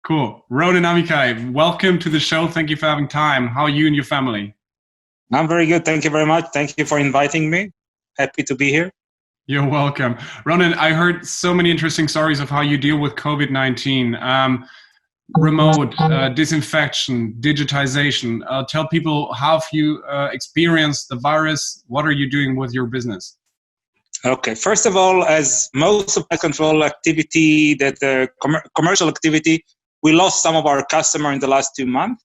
Cool. Ronen Amichai, welcome to the show. Thank you for having time. How are you and your family? I'm very good. Thank you very much. Thank you for inviting me. Happy to be here. You're welcome. Ronen, I heard so many interesting stories of how you deal with COVID-19. Remote, disinfection, digitization. Tell people, how have you experienced the virus? What are you doing with your business? Okay. First of all, as most of my control activity, that commercial activity, we lost some of our customers in the last 2 months.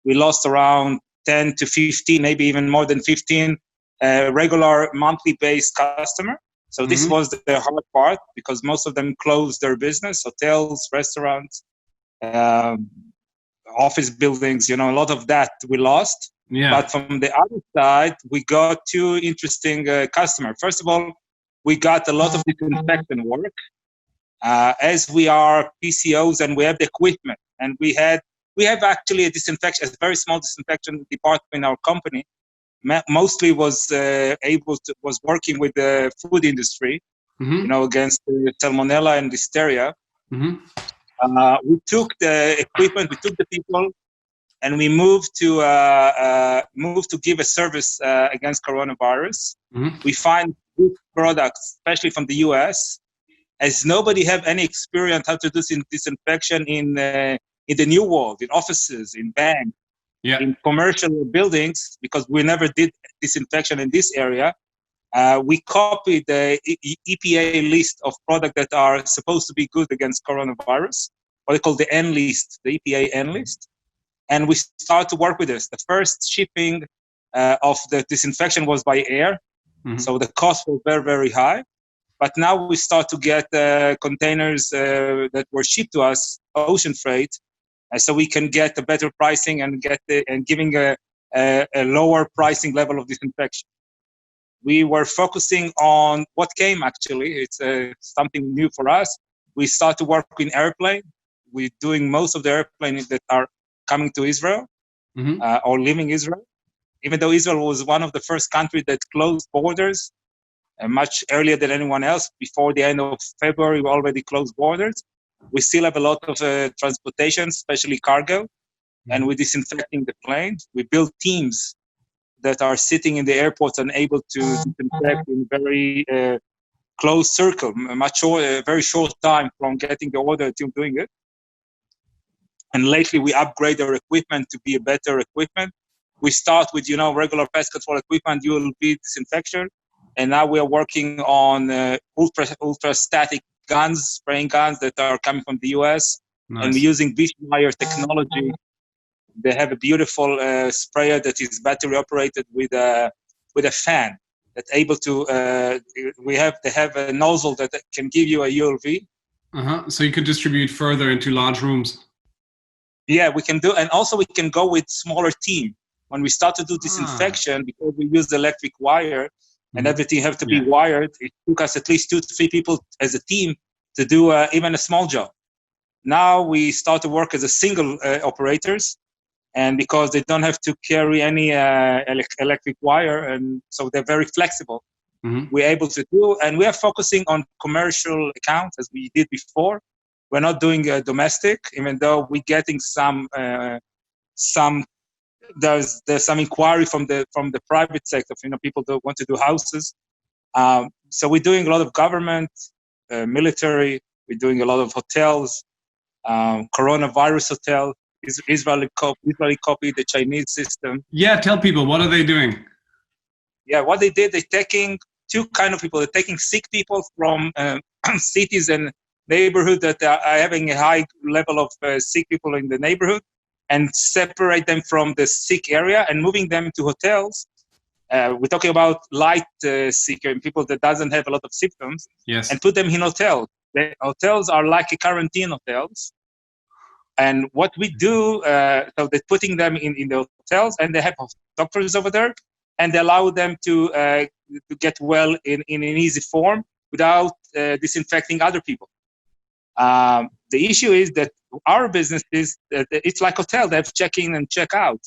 We lost around 10 to 15, maybe even more than 15 regular monthly based customer. So this was the hard part because most of them closed their business, hotels, restaurants, office buildings, a lot of that we lost. Yeah. But from the other side, we got two interesting customers. First of all, we got a lot of disinfection work. As we are PCOs and we have the equipment, and we have actually a very small disinfection department in our company. Mostly was working with the food industry, against salmonella and listeria. We took the equipment, we took the people, and we moved to give a service against coronavirus. We find good products, especially from the US, as nobody have any experience how to do disinfection in the new world, in offices, in banks, in commercial buildings, because we never did disinfection in this area. We copied the EPA list of products that are supposed to be good against coronavirus, what they call the N list, the EPA N list. And we start to work with this. The first shipping of the disinfection was by air. So the cost was very, very high. But now we start to get containers that were shipped to us, ocean freight, so we can get a better pricing and giving a lower pricing level of disinfection. We were focusing on what came actually. It's something new for us. We start to work in airplane. We're doing most of the airplanes that are coming to Israel or leaving Israel. Even though Israel was one of the first countries that closed borders much earlier than anyone else. Before the end of February, we already closed borders. We still have a lot of transportation, especially cargo, and we're disinfecting the planes. We build teams that are sitting in the airports and able to disinfect in very close circle, very short time from getting the order to doing it. And lately, we upgrade our equipment to be a better equipment. We start with, regular pest control equipment, ULP disinfection. And now we are working on ultra-static guns, spraying guns that are coming from the US. Nice. And we're using Wire technology. They have a beautiful sprayer that is battery operated with a fan that's able to. They have a nozzle that can give you a ULV. So you can distribute further into large rooms. Yeah, we can do, and also we can go with smaller team. When we start to do disinfection, because we use electric wire and everything have to be wired, it took us at least 2 to 3 people as a team to do even a small job. Now we start to work as a single operators, and because they don't have to carry any electric wire, and so they're very flexible. We're able to do, and we are focusing on commercial accounts as we did before. We're not doing domestic, even though we're getting there's some inquiry from the private sector. People don't want to do houses. So we're doing a lot of government, military. We're doing a lot of hotels, coronavirus hotel. Israeli copied the Chinese system. Yeah, tell people, what are they doing? Yeah, what they did, they're taking two kind of people. They're taking sick people from cities and neighborhood that are having a high level of sick people in the neighborhood, and separate them from the sick area and moving them to hotels. We're talking about light sick and people that doesn't have a lot of symptoms. Yes. And put them in hotels. The hotels are like a quarantine hotels. And what we do, so they're putting them in the hotels, and they have doctors over there, and they allow them to get well in an easy form without disinfecting other people. The issue is that our business is that it's like hotel. They have check-in and check-out.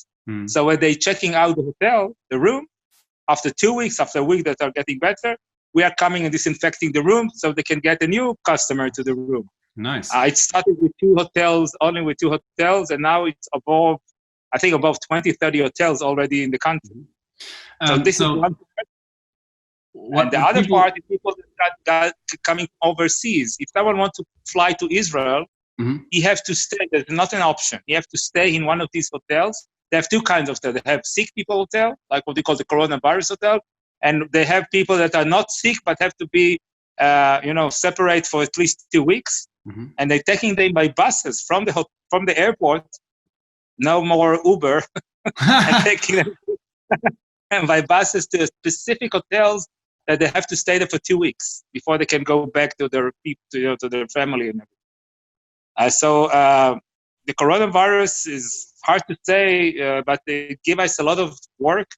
So when they checking out the hotel, the room, after 2 weeks, after a week that are getting better, we are coming and disinfecting the room so they can get a new customer to the room. Nice. It started with only with 2 hotels, and now it's above 20, 30 hotels already in the country. So this is one. And the other part is people that got coming overseas. If someone wants to fly to Israel, he has to stay. There's not an option. You have to stay in one of these hotels. They have two kinds of hotels. They have sick people hotel, like what they call the coronavirus hotel, and they have people that are not sick but have to be, separate for at least 2 weeks. And they're taking them by buses from the airport. No more Uber, and taking them and by buses to specific hotels that they have to stay there for 2 weeks before they can go back to their people, to their family and everything. So the coronavirus is hard to say, but they give us a lot of work,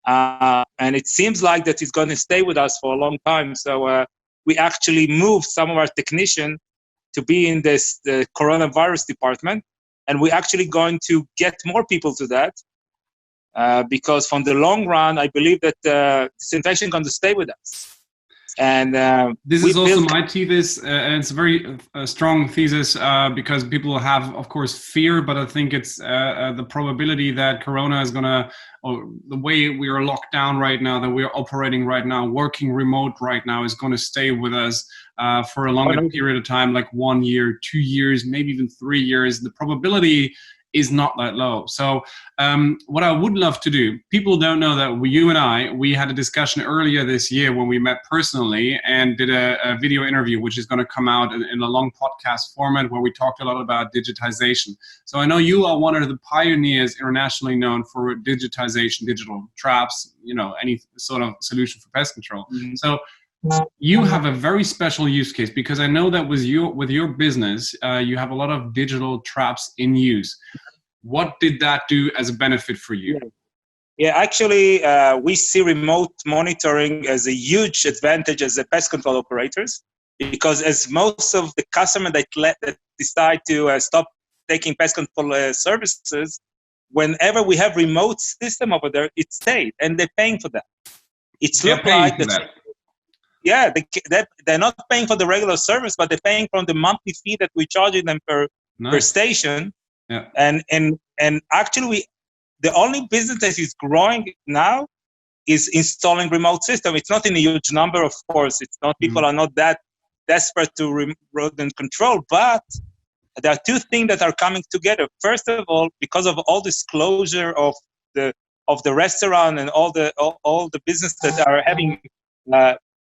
and it seems like that it's going to stay with us for a long time. So we actually moved some of our technicians to be in the coronavirus department, and we're actually going to get more people to that. Because from the long run, I believe that disinfection is going to stay with us. And this is also my thesis, and it's a very strong thesis because people have, of course, fear, but I think it's the probability that Corona is going to, or the way we are locked down right now, that we're operating right now, working remote right now, is going to stay with us for a longer period of time, like 1 year, 2 years, maybe even 3 years. The probability is not that low. So what I would love to do, people don't know that you and we had a discussion earlier this year when we met personally and did a video interview, which is going to come out in a long podcast format where we talked a lot about digitization. So I know you are one of the pioneers internationally known for digitization, digital traps, any sort of solution for pest control. So you have a very special use case, because I know that with your business, you have a lot of digital traps in use. What did that do as a benefit for you? Yeah, actually, we see remote monitoring as a huge advantage as a pest control operators, because as most of the customers that decide to stop taking pest control services, whenever we have remote system over there, it stayed, and they're paying for that. It's look like that. Yeah, they're not paying for the regular service, but they're paying from the monthly fee that we're charging them per station. Yeah. And actually, the only business that is growing now is installing remote system. It's not in a huge number, of course. It's not people are not that desperate to rodent control, but there are two things that are coming together. First of all, because of all this closure of the restaurant and all the business that are having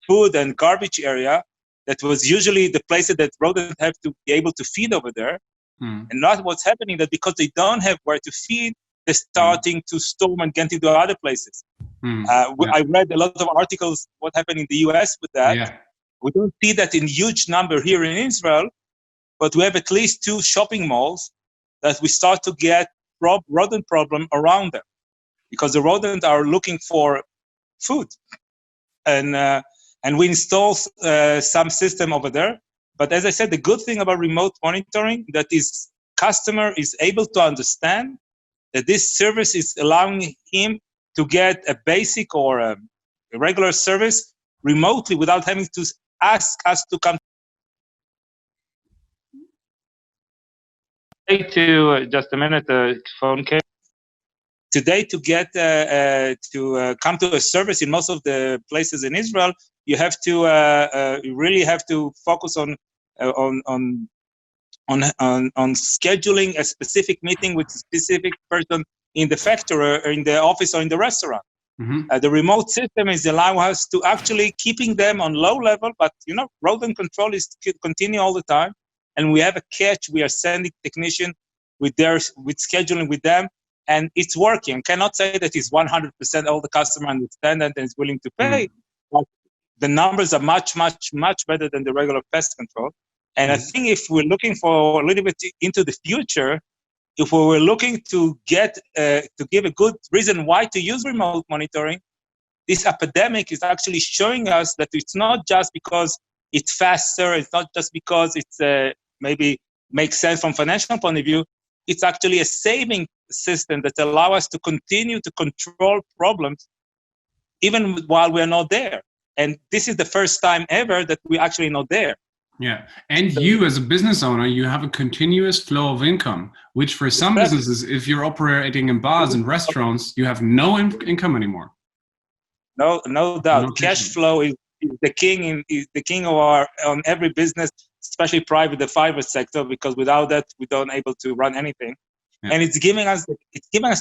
food and garbage area, that was usually the places that rodents have to be able to feed over there. And not what's happening, that because they don't have where to feed, they're starting to storm and get into other places. I read a lot of articles what happened in the US with that. Yeah. We don't see that in huge number here in Israel, but we have at least 2 shopping malls that we start to get rodent problem around them, because the rodents are looking for food. And we install some system over there. But as I said, the good thing about remote monitoring, that is customer is able to understand that this service is allowing him to get a basic or a regular service remotely without having to ask us to come. Just a minute, the phone came. Today, to get to come to a service in most of the places in Israel, you have to you really have to focus on scheduling a specific meeting with a specific person in the factory or in the office or in the restaurant. The remote system is allowing us to actually keeping them on low level, but rodent control is continue all the time. And we have a catch. We are sending technician with scheduling with them, and it's working. I cannot say that it's 100% all the customer understand that and is willing to pay, but the numbers are much, much, much better than the regular pest control. And I think if we're looking for a little bit into the future, if we were looking to get to give a good reason why to use remote monitoring, this epidemic is actually showing us that it's not just because it's faster, it's not just because it's maybe makes sense from financial point of view. It's actually a saving system that allows us to continue to control problems even while we're not there. And this is the first time ever that we're actually not there. Yeah. And you as a business owner, you have a continuous flow of income, which for some businesses, if you're operating in bars and restaurants, you have no income anymore. No doubt. Cash flow is the king of on every business, especially private, the private sector, because without that we don't able to run anything. Yeah. And it's giving us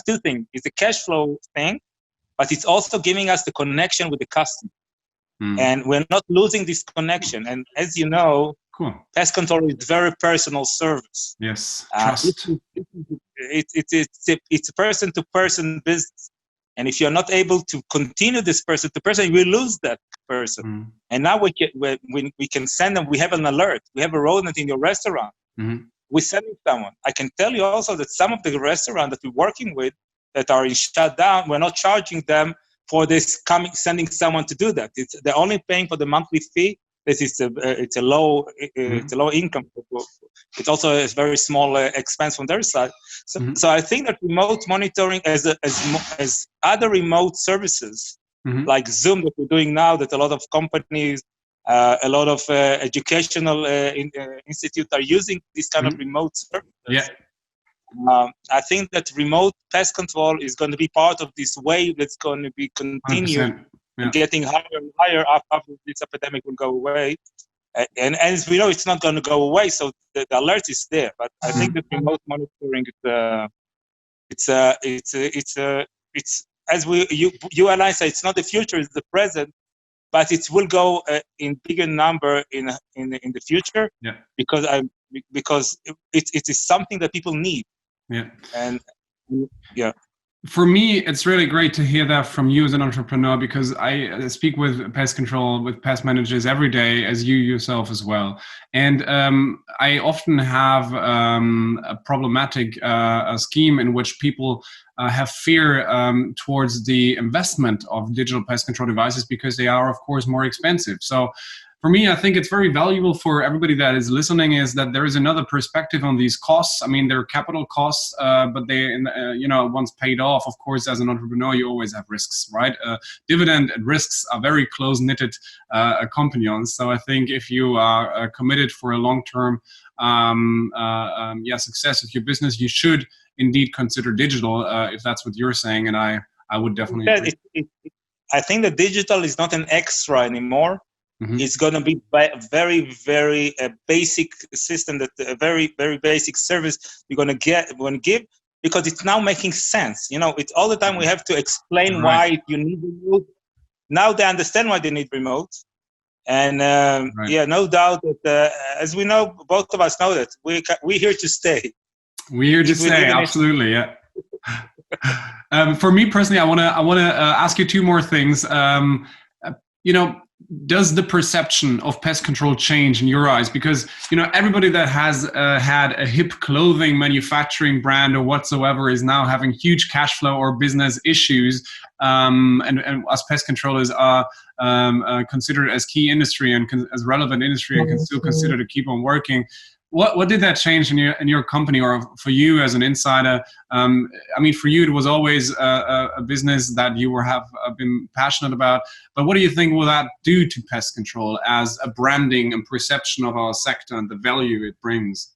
two things. It's a cash flow thing, but it's also giving us the connection with the customer. And we're not losing this connection. And as you know, pest control is very personal service. Yes, trust. It's a person-to-person business. And if you're not able to continue this person-to-person, you will lose that person. And now we can send them. We have an alert. We have a rodent in your restaurant. We're sending someone. I can tell you also that some of the restaurants that we're working with that are shut down, we're not charging them for this sending someone to do that. They're only paying for the monthly fee. It's a low income. It's also a very small expense from their side. So I think that remote monitoring as other remote services like Zoom that we're doing now, that a lot of companies, a lot of educational institutes are using this kind of remote services. Yeah. I think that remote pest control is going to be part of this wave that's going to be continued and getting higher and higher after this epidemic will go away. And as we know, it's not going to go away, so the alert is there. But I think that remote monitoring, it's as you and I say, it's not the future, it's the present. But it will go in bigger number in the future. Yeah. Because it is something that people need. Yeah. And yeah. For me, it's really great to hear that from you as an entrepreneur, because I speak with pest control, with pest managers every day, as you yourself as well. And I often have a problematic scheme in which people have fear towards the investment of digital pest control devices because they are, of course, more expensive. So for me, I think it's very valuable for everybody that is listening is that there is another perspective on these costs. I mean, they're capital costs, but they, once paid off, of course, as an entrepreneur, you always have risks, right? Dividend and risks are very close-knitted companions. So I think if you are committed for a long-term success of your business, you should indeed consider digital, if that's what you're saying. And I would definitely agree. I think that digital is not an extra anymore. It's going to be a very, very basic system, that a very, very basic service you're going to give, because it's now making sense. It's all the time we have to explain why you need remote. Now they understand why they need remote. And no doubt that, as we know, both of us know that we're here to stay. We're here to stay, absolutely, yeah. For me personally, I want to ask you two more things. Does the perception of pest control change in your eyes? Because, everybody that has had a hip clothing manufacturing brand or whatsoever is now having huge cash flow or business issues. And us pest controllers are considered as key industry and as relevant industry and can still consider to keep on working. What did that change in your company, or for you as an insider? For you, it was always a business that you have been passionate about. But what do you think will that do to pest control as a branding and perception of our sector and the value it brings?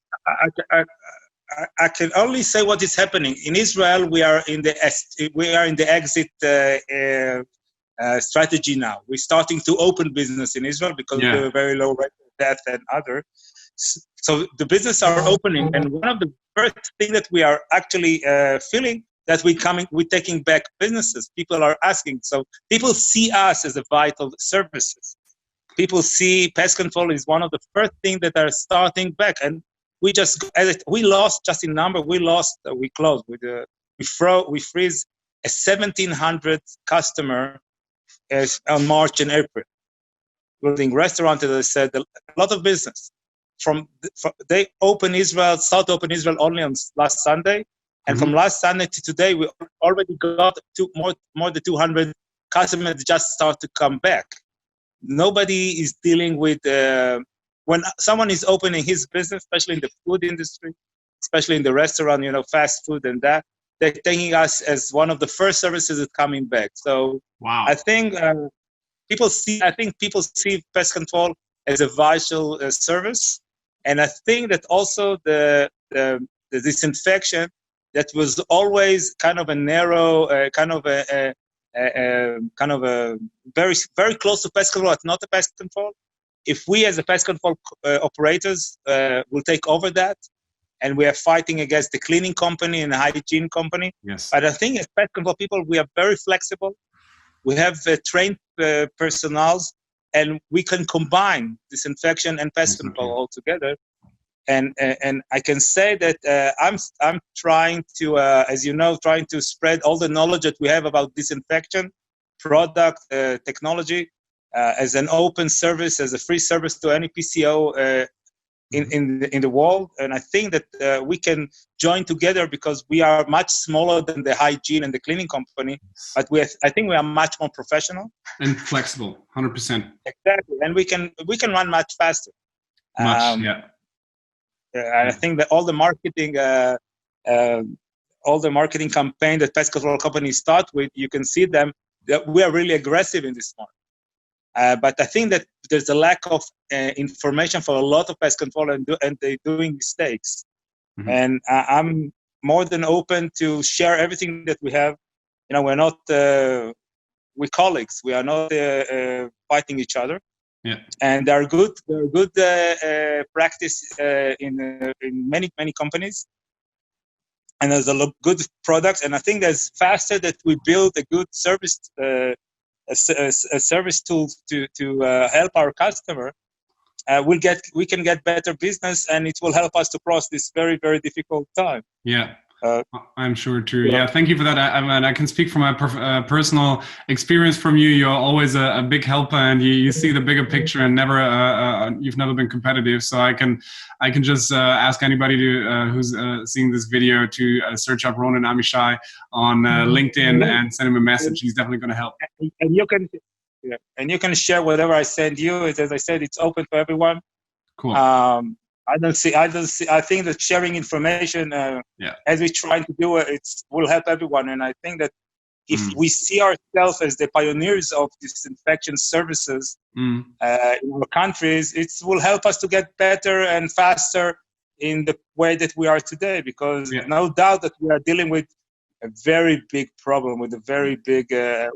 I can only say what is happening in Israel. We are in the exit strategy now. We're starting to open business in Israel because of the very low rate of death and other. So the business are opening, and one of the first things that we are actually feeling that we're taking back businesses. People are asking, so people see us as a vital services. People see pest control is one of the first things that are starting back, and we lost just in number. We closed with we freeze a 1,700 customer on March and April, including restaurant, as I said, a lot of business. They start open Israel only on last Sunday, and from last Sunday to today, we already got more than 200 customers just start to come back. Nobody is dealing with when someone is opening his business, especially in the food industry, especially in the restaurant, fast food and that. They're taking us as one of the first services that coming back. So wow. I think people see pest control as a vital service. And I think that also the disinfection that was always kind of a narrow, kind of a very, very close to pest control, but not a pest control. If we as a pest control operators will take over that, and we are fighting against the cleaning company and the hygiene company. Yes. But I think as pest control people, we are very flexible. We have trained personnel, and we can combine disinfection and pest control all together. And I can say that I'm trying to, as you know, trying to spread all the knowledge that we have about disinfection, product, technology, as an open service, as a free service to any PCO in the world. And I think that we can join together because we are much smaller than the hygiene and the cleaning company, but I think we are much more professional and flexible. 100%. Exactly, and we can run much faster. Yeah. I think that all the marketing campaign that pest control companies start with, you can see them that we are really aggressive in this market. But I think that there's a lack of information for a lot of pest control, and they're doing mistakes. Mm-hmm. And I'm more than open to share everything that we have. You know, we're not we're colleagues. We are not fighting each other. Yeah. And there are good practice in many companies, and there's a lot of good products. And I think that's faster that we build a good service, a service tool to help our customer. We can get better business, and it will help us to cross this very, very difficult time. Yeah. I'm sure too. Yeah, thank you for that. I can speak from my personal experience from you. You're always a big helper, and you see the bigger picture, and you've never been competitive. So I can just ask anybody who's seeing this video to search up Ronen Amichai on LinkedIn and send him a message. He's definitely going to help. And you can share whatever I send you. As I said, it's open for everyone. Cool. I think that sharing information, as we're trying to do it, will help everyone. And I think that if we see ourselves as the pioneers of disinfection services in our countries, it will help us to get better and faster in the way that we are today. Because no doubt that we are dealing with a very big problem, with a very big,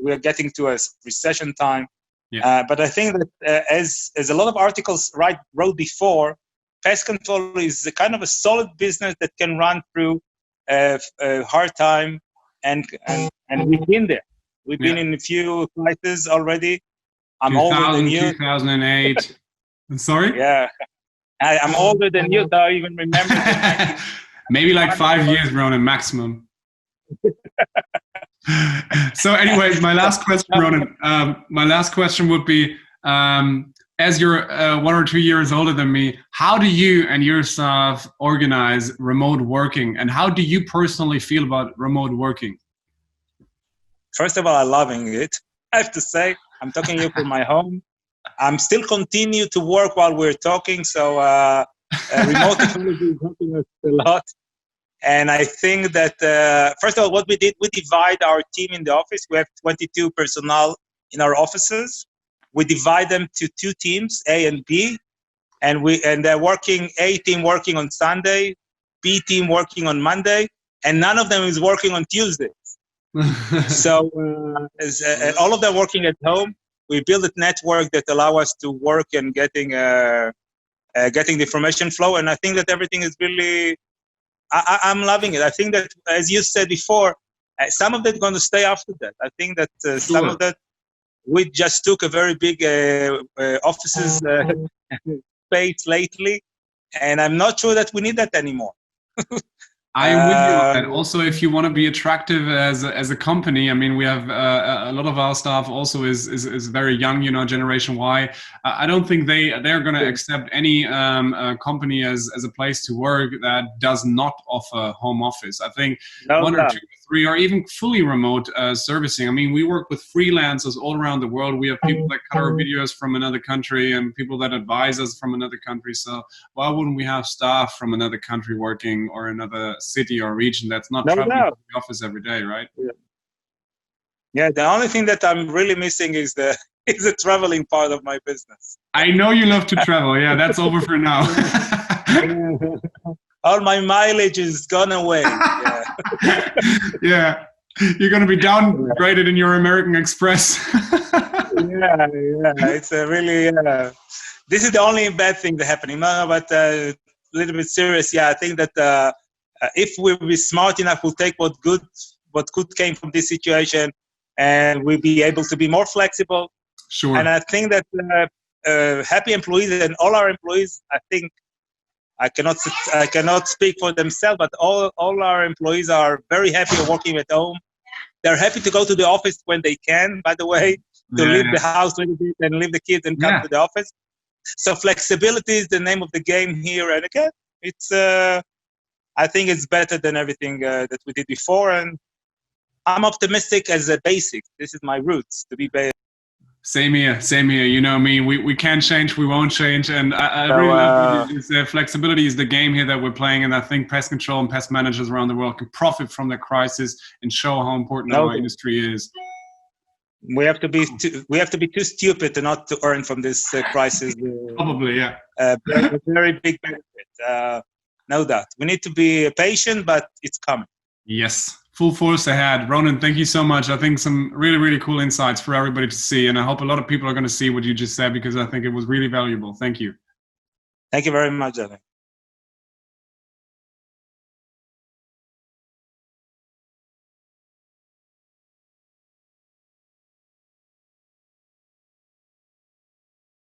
we are getting to a recession time. Yeah. But I think that as a lot of articles wrote before, pest control is a kind of a solid business that can run through a hard time, and we've been there. We've been in a few crises already. I'm older than you. 2008. I'm sorry? Yeah. I'm older than you, so I even remember. Maybe like 5 years, Ronen, maximum. So anyway, my last question, Ronen, my last question would be, as you're 1 or 2 years older than me, how do you and your staff organize remote working, and how do you personally feel about remote working? First of all, I'm loving it. I have to say, I'm talking to you from my home. I'm still continue to work while we're talking, so remote technology is helping us a lot. And I think that, first of all, what we did, we divide our team in the office. We have 22 personnel in our offices. We divide them to 2 teams, A and B, and they're working, A team working on Sunday, B team working on Monday, and none of them is working on Tuesdays. So all of them working at home. We build a network that allow us to work and getting the information flow. And I think that everything is really, I'm loving it. I think that, as you said before, some of that is going to stay after that. I think that some of that, we just took a very big offices space lately, and I'm not sure that we need that anymore. I am with you on that. Also, if you want to be attractive as a company, I mean, we have a lot of our staff also is very young, you know, Generation Y. I don't think they're going to accept any company as a place to work that does not offer home office. I think 1 or 2 or 3 or even fully remote servicing. I mean, we work with freelancers all around the world. We have people that cut our videos from another country and people that advise us from another country. So why wouldn't we have staff from another country working, or another city or region that's not traveling to the office every day, right? Yeah, the only thing that I'm really missing is the is a traveling part of my business. I know you love to travel. Yeah, that's over for now. All my mileage is gone away. Yeah. Yeah. You're going to be downgraded in your American Express. Yeah. It's a really, this is the only bad thing that's happening. No, but a little bit serious. Yeah, I think that if we'll be smart enough, we'll take what good came from this situation, and we'll be able to be more flexible. Sure. And I think that happy employees and all our employees, I think, I cannot speak for themselves, but all our employees are very happy working at home. They're happy to go to the office when they can, by the way, to leave the house when they and leave the kids and come to the office. So flexibility is the name of the game here. And again, it's I think it's better than everything that we did before. And I'm optimistic as a basic. This is my roots, to be basic. Same here. You know me. We can't change. We won't change. And I really love this. Flexibility is the game here that we're playing. And I think pest control and pest managers around the world can profit from the crisis and show how important our industry is. We have to be too stupid to not to earn from this crisis. Probably, yeah. Very big benefit. No doubt. We need to be patient, but it's coming. Yes. Full force ahead. Ronen, thank you so much. I think some really, really cool insights for everybody to see. And I hope a lot of people are going to see what you just said, because I think it was really valuable. Thank you. Thank you very much, Alex.